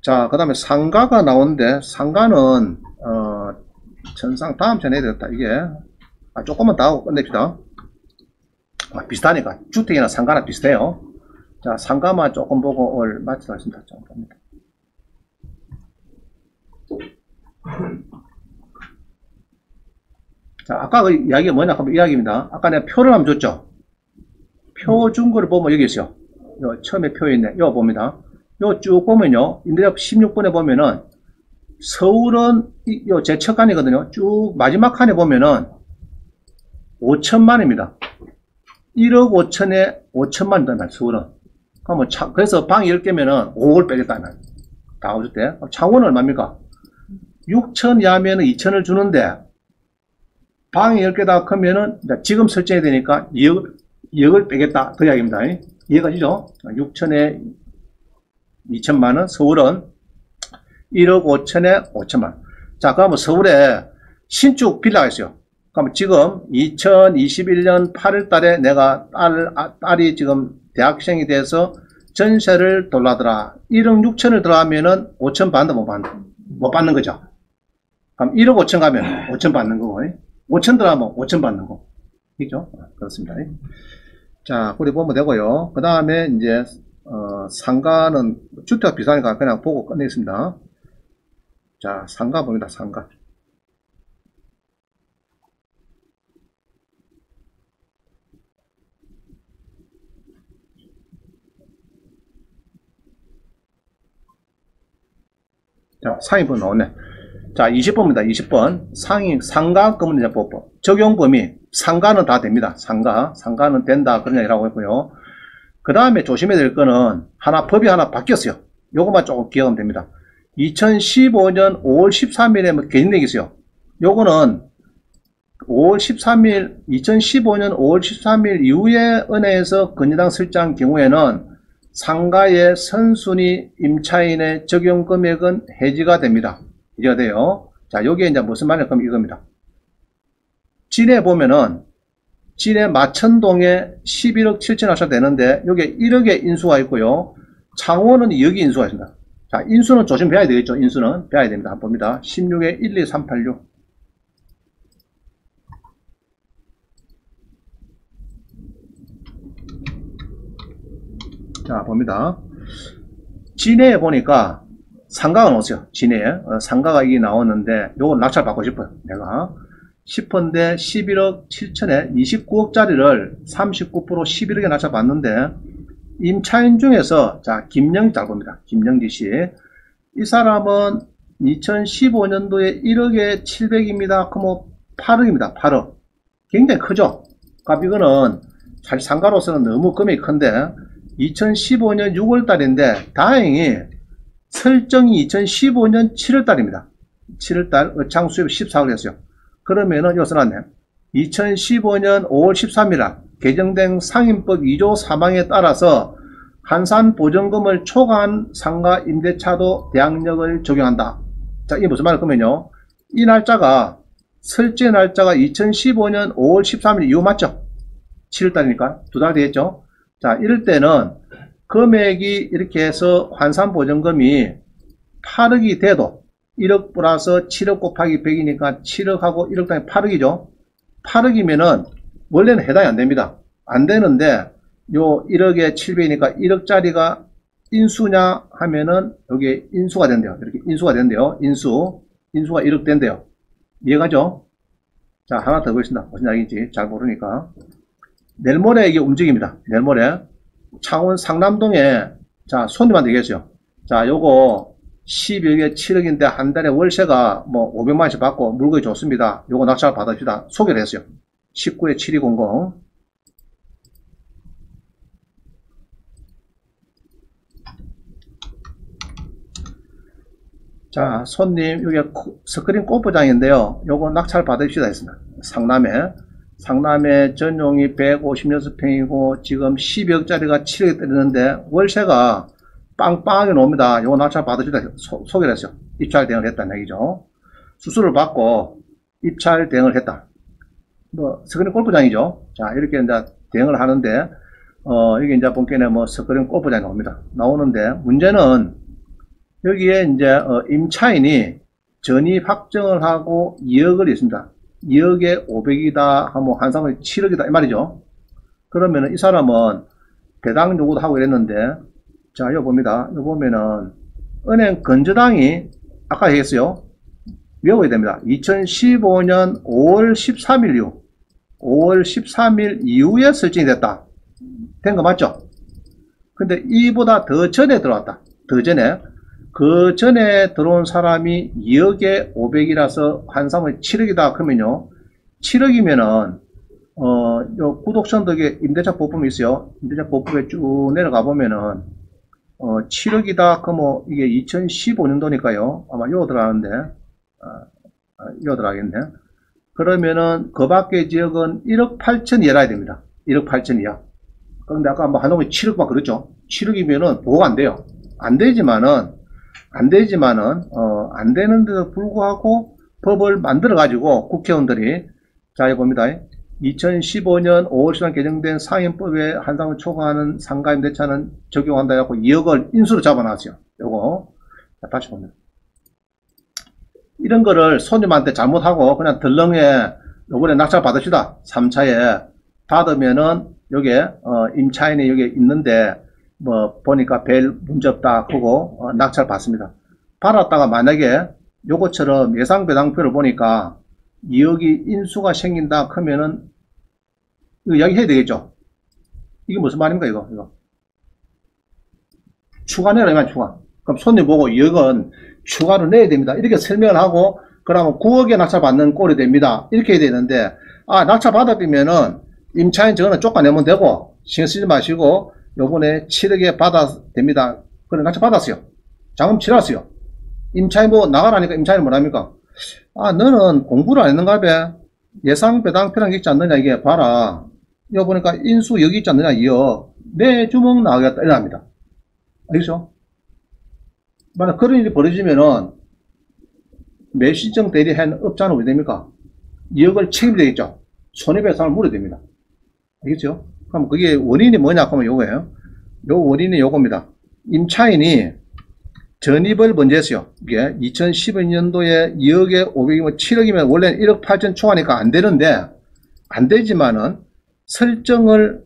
자, 그 다음에 상가가 나오는데, 상가는, 천상 다음 전에 해야 되겠다. 이게, 조금만 더 하고 끝냅시다. 비슷하니까. 주택이나 상가나 비슷해요. 자, 상가만 조금 보고 오늘 마치도록 하겠습니다. 좀 봅니다. 자, 아까 그 이야기가 뭐냐 하면 이야기입니다. 아까 내가 표를 한번 줬죠. 표 준 거를 보면 여기 있어요. 요 처음에 표 있네. 이거 봅니다. 요 쭉 보면요. 인대협 16번에 보면은 서울은 요 제 첫 칸이거든요. 쭉 마지막 칸에 보면은 5천만입니다. 1억 5천에 5천만이다 말 서울은. 그러면 그래서 방 10개면은 5억을 빼겠다 말. 다 오실 때. 창원은 얼마입니까? 6천 이하면은 2천을 주는데 방이 10개다 크면은 지금 설정해야 되니까 2억을 빼겠다. 그 이야기입니다. 이해가지죠? 6천에 2천만원, 서울은 1억 5천에 5천만. 자, 그러면 서울에 신축 빌라가 있어요. 그럼 지금 2021년 8월 달에 내가 딸이 지금 대학생이 돼서 전세를 돌라더라. 1억 6천을 들어가면은 5천 받는다, 못 받는 거죠. 그럼 1억 5천 가면 5천 받는 거고, 5천 들어가면 5천 받는 거. 그죠? 그렇습니다. 자, 그리 보면 되고요. 그 다음에 이제, 상가는 주택 비싸니까 그냥 보고 끝내겠습니다. 자, 상가 봅니다, 상가. 자, 상위번 나오네. 자, 20번입니다. 20번. 상가금은 이제 보고. 적용 범위. 상가는 다 됩니다. 상가는 된다. 그런 얘기라고 했고요. 그 다음에 조심해야 될 거는 법이 하나 바뀌었어요. 요것만 조금 기억하면 됩니다. 2015년 5월 13일에 뭐 개정되기 있어요. 요거는 5월 13일, 2015년 5월 13일 이후에 은행에서 건의당 설정한 경우에는 상가의 선순위 임차인의 적용 금액은 해지가 됩니다. 해지가 돼요. 자, 여기에 이제 무슨 말이냐 그럼 이겁니다. 진해 보면은 진해 마천동에 11억 7천 하셔도 되는데 여기에 1억의 인수가 있고요. 창원은 2억의 인수가 있습니다. 자, 인수는 조심 배워야 되겠죠. 인수는 배워야 됩니다. 한번 봅니다. 16에 1, 2, 3, 8, 6. 자, 봅니다. 진해에 보니까 상가가 나왔어요. 진해에. 상가가 이게 나오는데 요거 낙찰 받고 싶어요. 내가. 싶은데 11억 7천에 29억짜리를 39% 11억에 낙찰 받는데 임차인 중에서 자, 김영지 잘 봅니다. 김영지 씨. 이 사람은 2015년도에 1억에 700입니다. 그럼 8억입니다. 8억. 굉장히 크죠? 그러니까 이거는 사실 상가로서는 너무 금액이 큰데 2015년 6월 달인데 다행히 설정이 2015년 7월 달입니다. 7월 달 의창수입 14억 했어요. 그러면은 여기 써놨네. 2015년 5월 13일 개정된 상임법 2조 3항에 따라서 한산보증금을 초과한 상가 임대차도 대항력을 적용한다. 자, 이게 무슨 말일 거면요. 이 날짜가 설정 날짜가 2015년 5월 13일 이후 맞죠? 7월 달이니까 두 달 되겠죠? 자, 이럴 때는 금액이 이렇게 해서 환산보증금이 8억이 돼도 1억 플러스 7억 곱하기 100이니까 7억하고 1억 당에 8억이죠. 8억이면은 원래는 해당이 안 됩니다. 안 되는데 요 1억에 700이니까 1억짜리가 인수냐 하면은 여기 인수가 된대요. 이렇게 인수가 된대요. 인수가 1억 된대요. 이해가죠? 자, 하나 더 보겠습니다. 무슨 이야기인지 잘 모르니까. 내일 모레 이게 움직입니다. 내일 모레 창원 상남동에 자, 손님한테 얘기했어요. 자, 요거 11개 7억인데 한 달에 월세가 뭐 500만원씩 받고 물건이 좋습니다. 요거 낙찰 받읍시다. 소개를 했어요. 19에 7200. 자, 손님, 여기 스크린 골프장인데요. 요거 낙찰 받읍시다 했습니다. 상남에 전용이 156평이고 지금 12억짜리가 7억에 때리는데 월세가 빵빵하게 나옵니다. 요거 낙찰 받으시다 소개를 했어요. 입찰 대응을 했다는 얘기죠. 수수료를 받고 입찰 대응을 했다. 뭐 스크린 골프장이죠. 자, 이렇게 이제 대응을 하는데 이게 이제 본게는 뭐 스크린 골프장이 나옵니다. 나오는데 문제는 2015년 5월 13일 이후에 은행에서 건의당 설정한 상가 임대차도 대항력을 적용한다. 자, 이게 무슨 말일 거면요. 이 날짜가 설정 날짜가 2015년 5월 13일 이후 맞죠? 7월 달이니까 두 달 되겠죠? 19에 7200. 여기에 이제 임차인이 전입 확정을 하고 2억을 있습니다. 2억에 500이다 하면 한상은 7억이다 이 말이죠. 그러면은 이 사람은 배당 요구도 하고 이랬는데, 자, 여기 봅니다. 여기 보면은 은행 건저당이 아까 얘기했어요. 외워야 됩니다. 2015년 5월 13일 이후 5월 13일 이후에 설정이 됐다. 된 거 맞죠? 근데 이보다 더 전에 들어왔다. 더 전에. 그 전에 들어온 사람이 2억에 500이라서 한상은 7억이다. 그러면요. 7억이면은, 요 구독선덕에 임대차 보법이 있어요. 임대차 보법에 쭉 내려가 보면은, 7억이다. 그러면 이게 2015년도니까요. 아마 요 들어가는데, 요 들어가겠네. 그러면은 그 밖의 지역은 1억 8천 이하라 됩니다. 1억 8천 이하. 그런데 아까 한번 한동에 7억만 그랬죠. 7억이면은 보호가 안 돼요. 안 되지만은, 안 되는데도 불구하고 법을 만들어 가지고 국회의원들이, 자, 여기 봅니다. 2015년 5월 10일 개정된 상임법에 한상을 초과하는 상가 임대차는 적용한다 해갖고 2억을 인수로 잡아놨어요. 요거. 자, 다시 봅니다. 이런 거를 손님한테 잘못하고 그냥 덜렁에 요번에 낙찰 받읍시다. 3차에 받으면은 요게 임차인이 여기 있는데 뭐 보니까 별 문제 없다 하고 낙찰 받습니다. 받았다가 만약에 요것처럼 예상배당표를 보니까 2억이 인수가 생긴다 그러면은 이거 이야기해야 되겠죠. 이게 무슨 말입니까 이거 추가 내라 이만 추가. 그럼 손님 보고 2억은 추가로 내야 됩니다. 이렇게 설명을 하고 그러면 9억에 낙찰 받는 꼴이 됩니다. 이렇게 해야 되는데 낙찰 받아비면은 임차인 저거는 쫓아내면 되고 신경 쓰지 마시고 요번에 7억에 받아 됩니다. 그래 낙찰 받았어요. 자금 치렀어요. 임차인 보고 나가라니까 임차인은 뭐랍니까? 너는 공부를 안 했는가 봐. 예상 배당표랑 있지 않느냐 이게 봐라. 이거 보니까 인수 여기 있지 않느냐 2억 내 주먹 나가겠다 이랍니다. 알겠죠? 만약 그런 일이 벌어지면은 매시정 대리한 업자는 어디 됩니까? 2억을 책임되겠죠. 손해배상을 물어야 됩니다. 알겠죠? 그럼 그게 원인이 뭐냐 하면 요거예요. 요 원인이 요겁니다. 임차인이 전입을 먼저 했어요. 이게 2012년도에 2억에 500이면 7억이면 원래는 1억 8천 초과니까 안 되는데 안 되지만은 설정을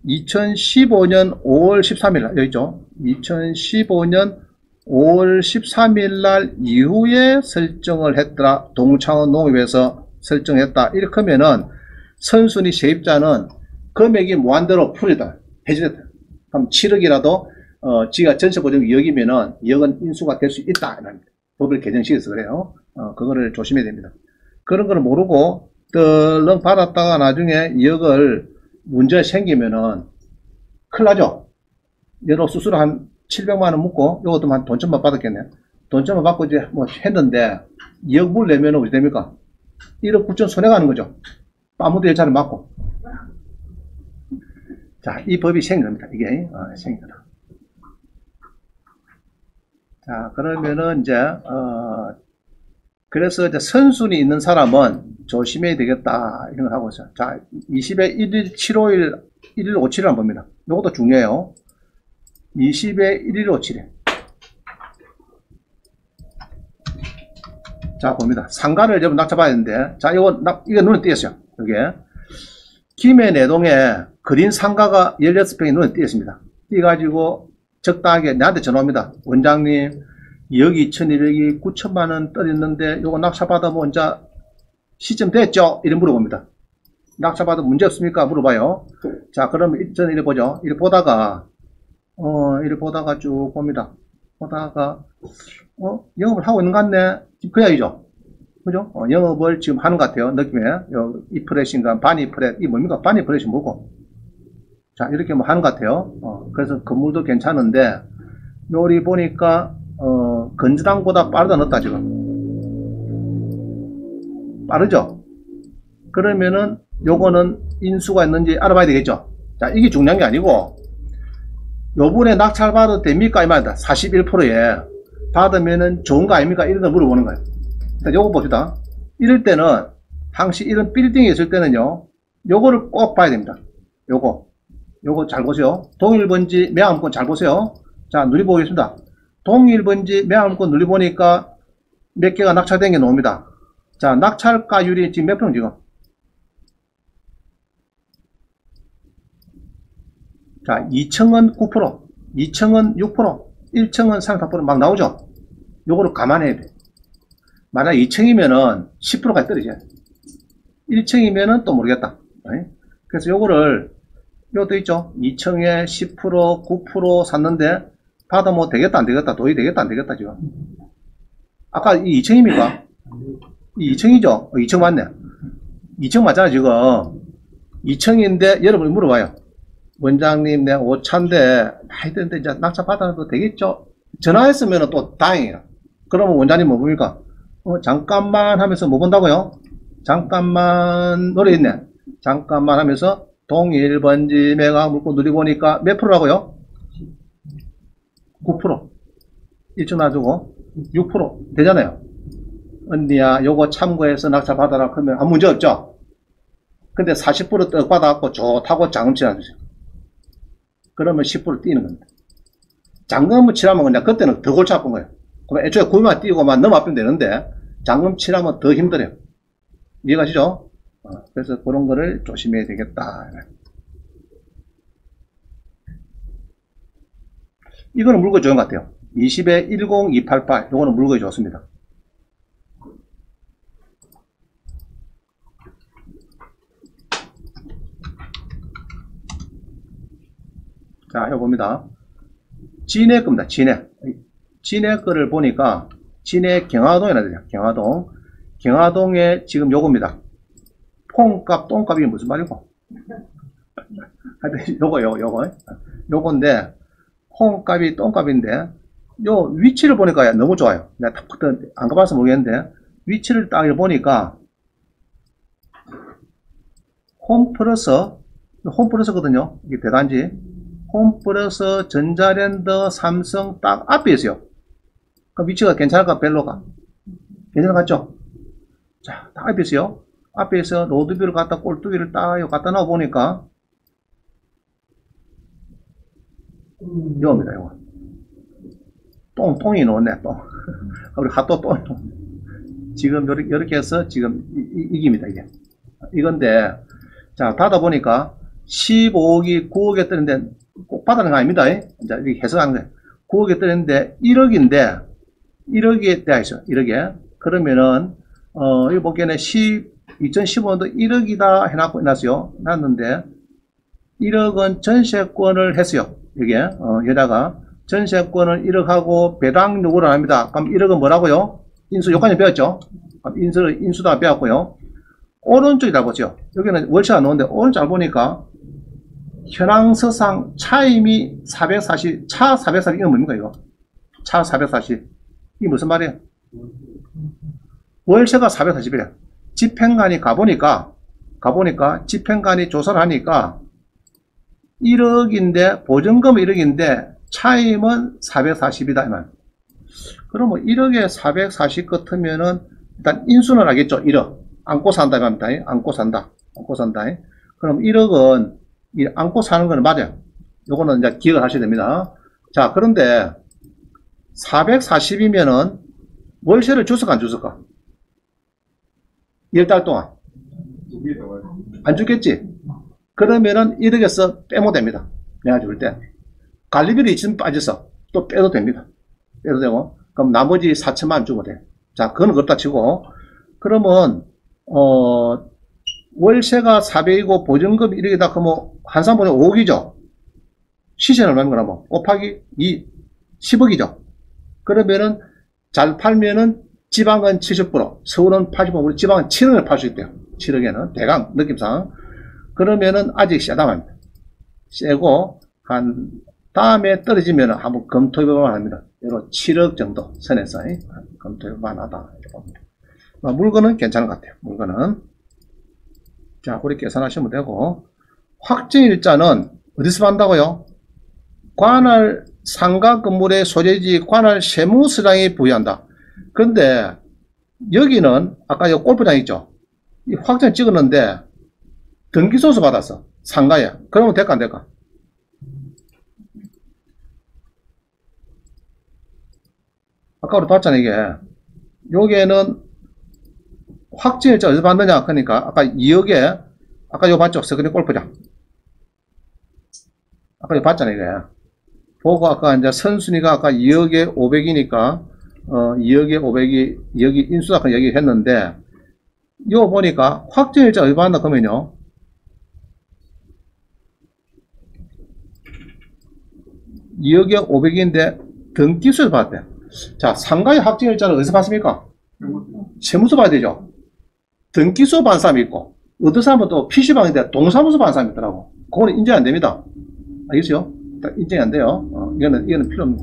2015년 5월 13일 날 여기 있죠. 2015년 5월 13일 날 이후에 설정을 했더라. 동창원 농협에서 설정했다. 이렇게 하면은 선순위 세입자는 금액이 무한대로 풀이다. 해지됐다. 그럼 7억이라도 지가 전세보증 2억이면은 2억은 인수가 될 수 있다. 법을 개정시켜서 그래요. 그거를 조심해야 됩니다. 그런 거를 모르고 덜렁 받았다가 나중에 2억을 문제 생기면은 큰일 나죠. 여러 수수료 한 700만원 묻고 요것도 한 돈천만 받았겠네. 돈천만 받고 이제 뭐 했는데 2억 물 내면은 어떻게 됩니까? 1억 9천 손해가는 거죠. 아무도 여차를 맞고. 자, 이 법이 생긴 겁니다. 이게 생긴 거다. 자, 그러면은 이제 그래서 이제 선순위 있는 사람은 조심해야 되겠다 이런 걸 하고 있어요. 자, 20에 1일 7호일 1일 5 7일 한번 봅니다. 이것도 중요해요. 20에 1일 5 7일. 자, 봅니다. 상가를 여러분 낙찰받아야 되는데, 자, 이거 눈에 띄었어요. 이게 김해 내동에 그린 상가가 16평이 눈에 띄었습니다. 띄가지고 적당하게 나한테 전화옵니다. 원장님, 여기 2,200이 9천만원 떨어졌는데 요거 낙찰받아보면 이제 시점 됐죠? 이래 물어봅니다. 낙찰받아 문제 없습니까? 물어봐요. 자, 그러면 저는 이래 보죠. 이래 보다가 쭉 봅니다. 보다가 영업을 하고 있는 것 같네. 그 이야기죠. 그죠? 영업을 지금 하는 것 같아요. 느낌에. 이 프레시인가, 바니 프레, 이 뭡니까? 바니 프레시 뭐고? 자, 이렇게 뭐 하는 것 같아요. 그래서 건물도 괜찮은데, 요리 보니까, 건저당보다 빠르다 넣었다, 지금. 빠르죠? 그러면은, 요거는 인수가 있는지 알아봐야 되겠죠? 자, 이게 중요한 게 아니고, 요번에 낙찰 받아도 됩니까? 이 말이다. 41%에. 받으면은 좋은 거 아닙니까? 이런 거 물어보는 거예요. 자, 요거 봅시다. 이럴 때는, 당시 이런 빌딩이 있을 때는요, 요거를 꼭 봐야 됩니다. 요거 잘 보세요. 동일번지 매화음권 잘 보세요. 자, 눈이 보겠습니다. 동일번지 매물권 눌러보니까 몇 개가 낙찰된 게 나옵니다. 자, 낙찰가율이 지금 몇 프로 지금? 자, 2층은 9%, 2층은 6%, 1층은 34% 막 나오죠? 요거를 감안해야 돼. 만약 2층이면은 10%까지 떨어져요. 1층이면은 또 모르겠다. 그래서 요거를, 요것도 있죠? 2층에 10%, 9% 샀는데, 받아 뭐 되겠다, 안 되겠다, 도저히 되겠다, 안 되겠다, 지금. 아까 이 2층입니까? 이 2층이죠? 2층 맞네. 2층 맞잖아, 지금. 2층인데, 여러분이 물어봐요. 원장님, 내 5차인데, 하여튼, 이제 낙찰 받아도 되겠죠? 전화했으면 또 다행이에요. 그러면 원장님 뭐 봅니까? 잠깐만 하면서 뭐 본다고요? 잠깐만, 노래 있네. 잠깐만 하면서, 동일 번지 매각 물고 누리보니까 몇 프로라고요? 9%. 1층 놔두고, 6% 되잖아요. 언니야, 요거 참고해서 낙찰 받아라. 그러면 아무 문제 없죠? 근데 40% 떡 받아갖고 좋다고 잔금 치라주세요. 그러면 10% 뛰는 겁니다. 잔금을 치라면 그냥 그때는 더 골치 아픈 거예요. 그럼 애초에 구만 뛰고만 넘어가면 되는데, 잔금 치라면 더 힘들어요. 이해가시죠? 그래서 그런 거를 조심해야 되겠다. 이거는 물건이 좋은 것 같아요. 20에 10288. 이거는 물건이 좋습니다. 자, 이거 봅니다. 진해 겁니다. 진해. 진해 거를 보니까, 진해 경화동이라 되죠. 경화동. 경화동에 지금 요겁니다. 폰값, 똥값이 무슨 말이고? 하여튼, 요건데, 폰값이 똥값인데, 요 위치를 보니까 너무 좋아요. 내가 딱 안 가봐서 모르겠는데, 위치를 딱 보니까, 홈플러스거든요. 이게 대단지. 홈플러스, 전자랜드, 삼성 딱 앞에 있어요. 그 위치가 괜찮을까? 별로가? 괜찮은 것 같죠? 자, 딱 앞에 있어요. 앞에서 로드뷰를 갖다 꼴뚜기를 딱 갖다 놔 보니까 이겁니다. 이거 똥이 나왔네. 똥. 우리 핫도 똥. 지금 이렇게 해서 지금 이깁니다. 이게 이건데, 자, 닫아 보니까 15억이 9억에 뜨는데 꼭 받아는 거 아닙니다. 이제 이렇게 해석하는 거예요. 9억에 뜨는데 1억인데 1억에 되어 있어. 1억에. 그러면은 여기 보기에는 2015년도 1억이다 해놨어요. 놨는데 1억은 전세권을 했어요. 여기에 여기다가 전세권을 1억하고 배당 요구를 합니다. 그럼 1억은 뭐라고요? 인수 요까지 배웠죠. 인수도 안 배웠고요. 오른쪽이 잘 보죠. 여기는 월차가 나오는데 오른쪽 잘 보니까 현황서상 차임이 440, 차 440, 이건 뭡니까, 이거? 차 440. 이게 무슨 말이에요? 월세가 440이래. 집행관이 가보니까, 집행관이 조사를 하니까, 1억인데, 보증금은 1억인데, 차임은 440이다, 이 말. 그러면 1억에 440 같으면은, 일단 인수는 하겠죠, 1억. 안고 산다, 이 말입니다. 안고 산다. 그럼 1억은, 안고 사는 거는 맞아요. 요거는 이제 기억을 하셔야 됩니다. 자, 그런데 440이면은 월세를 줬을까 안 줬을까? 10달 동안 안 주겠지? 그러면은 1억에서 빼면 됩니다. 내가 줄 때 관리비를 있으면 빠져서 또 빼도 됩니다. 빼도 되고, 그럼 나머지 4천만 주면 돼. 자, 그건 그렇다 치고, 그러면 월세가 400이고 보증금 1억이다. 그러면 한산보증 5억이죠. 시세는 얼마인 거나 뭐 곱하기 2, 10억이죠. 그러면은 잘 팔면은 지방은 70%, 서울은 80%, 우리 지방은 7억을 팔 수 있대요. 7억에는 대강 느낌상. 그러면은 아직 세다 말입니다. 세고 한 다음에 떨어지면은 한번 검토해보면 합니다. 이런 7억 정도 선에서 검토해볼 만하다. 물건은 괜찮은 것 같아요. 물건은. 자, 그렇게 계산하시면 되고, 확정일자는 어디서 판다고요? 관할 상가 건물의 소재지 관할 세무서장이 부여한다. 그런데 여기는 아까 이 골프장 있죠? 이 확정 찍었는데 등기소서 받았어. 상가에. 그러면 될까 안 될까? 아까 우리 봤잖아요, 이게. 여기에는 확정일자 어디서 받느냐? 그러니까, 아까 2억에, 아까 이거 봤죠? 서그린 골프장. 아까 이거 봤잖아요, 이게. 보고 아까 이제 선순위가 아까 2억에 500이니까, 2억에 500이, 여기 인수다, 얘기했는데, 이거 보니까 확정일자 어디 받나? 그러면요. 2억에 500인데, 등기수에서 받았대. 자, 상가의 확정일자를 어디서 받습니까? 세무서 봐야 되죠. 등기소 받은 사람이 있고, 어떤 사람은 또 PC방인데 동사무소 받은 사람이 있더라고. 그거는 인정이 안 됩니다. 알겠죠? 인정이 안 돼요. 이거는 필요 없는.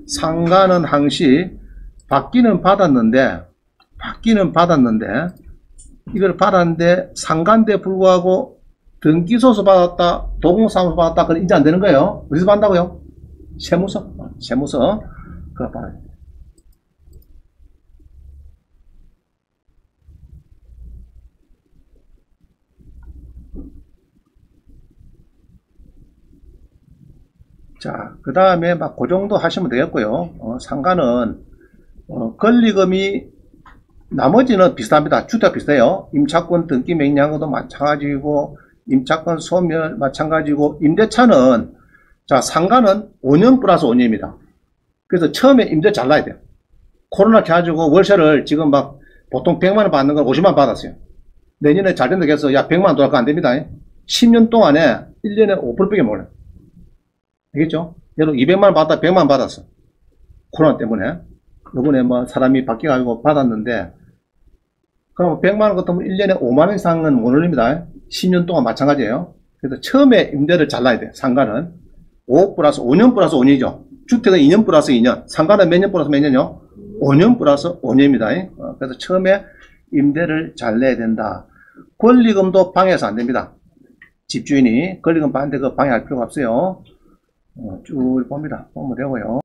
상가는 항시 받기는 받았는데, 이걸 받았는데, 상가인데 불구하고 등기소서 받았다, 도공사무소 받았다, 그건 인정 안 되는 거예요. 어디서 받는다고요? 세무서. 그거 받아야 돼. 자, 그 다음에 막 그 정도 하시면 되겠고요. 상가는 권리금이 나머지는 비슷합니다. 주택 비슷해요. 임차권 등기 명령도 마찬가지고, 임차권 소멸 마찬가지고, 임대차는, 자, 상가는 5년 플러스 5년입니다. 그래서 처음에 임대 잘 나야 돼요. 코로나 켜가지고 월세를 지금 막 보통 100만원 받는 걸 50만원 받았어요. 내년에 잘 된다고 해서 야 100만원 돌아가 안 됩니다. 10년 동안에 1년에 5%밖에 몰라요. 알겠죠? 여러분 200만원 받다 100만원 받았어. 코로나 때문에. 요번에 뭐 사람이 바뀌어가지고 받았는데, 그럼 100만원 같으면 1년에 5만원 이상은 못 올립니다. 10년 동안 마찬가지예요. 그래서 처음에 임대를 잘라야 돼. 상가는 5 플러스 5년 플러스 5년이죠. 주택은 2년 플러스 2년. 상가는 몇 년 플러스 몇 년이요? 5년 플러스 5년입니다. 그래서 처음에 임대를 잘 내야 된다. 권리금도 방해해서 안 됩니다. 집주인이 권리금 받는데 그 방해할 필요가 없어요. 쭉 봅니다. 보면 되고요.